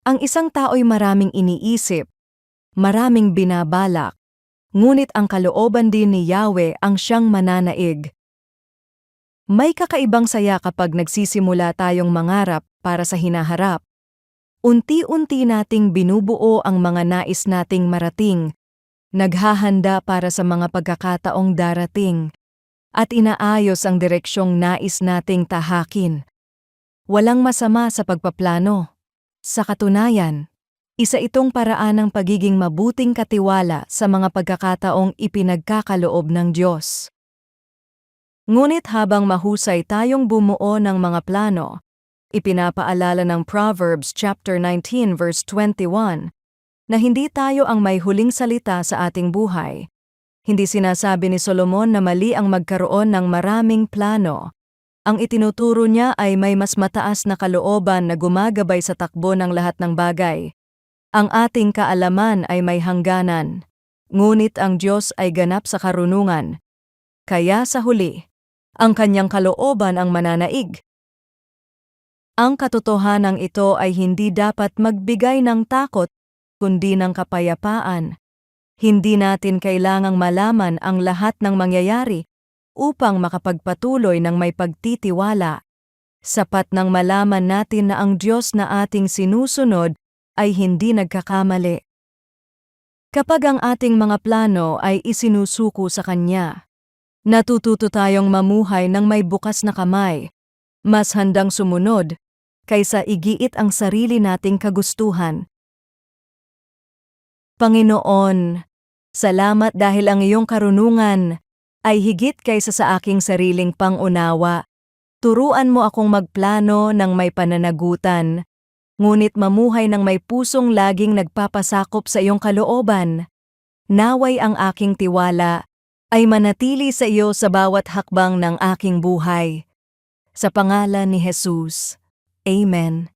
Ang isang tao'y maraming iniisip, maraming binabalak, ngunit ang kalooban din ni Yahweh ang siyang mananaig. May kakaibang saya kapag nagsisimula tayong mangarap para sa hinaharap. Unti-unti nating binubuo ang mga nais nating marating, naghahanda para sa mga pagkakataong darating, at inaayos ang direksyong nais nating tahakin. Walang masama sa pagpaplano. Sa katunayan, isa itong paraan ng pagiging mabuting katiwala sa mga pagkakataong ipinagkakaloob ng Diyos. Ngunit habang mahusay tayong bumuo ng mga plano, ipinapaalala ng Proverbs chapter 19 verse 21 na hindi tayo ang may huling salita sa ating buhay. Hindi sinasabi ni Solomon na mali ang magkaroon ng maraming plano. Ang itinuturo niya ay may mas mataas na kalooban na gumagabay sa takbo ng lahat ng bagay. Ang ating kaalaman ay may hangganan, ngunit ang Diyos ay ganap sa karunungan. Kaya sa huli, ang kanyang kalooban ang mananaig. Ang katotohanan ito ay hindi dapat magbigay ng takot, kundi ng kapayapaan. Hindi natin kailangang malaman ang lahat ng mangyayari upang makapagpatuloy ng may pagtitiwala. Sapat nang malaman natin na ang Diyos na ating sinusunod ay hindi nagkakamali. Kapag ang ating mga plano ay isinusuko sa Kanya, natututo tayong mamuhay ng may bukas na kamay, mas handang sumunod, kaysa igiit ang sarili nating kagustuhan. Panginoon, salamat dahil ang iyong karunungan ay higit kaysa sa aking sariling pangunawa. Turuan mo akong magplano ng may pananagutan, ngunit mamuhay ng may pusong laging nagpapasakop sa iyong kalooban. Naway ang aking tiwala ay manatili sa iyo sa bawat hakbang ng aking buhay. Sa pangalan ni Jesus. Amen.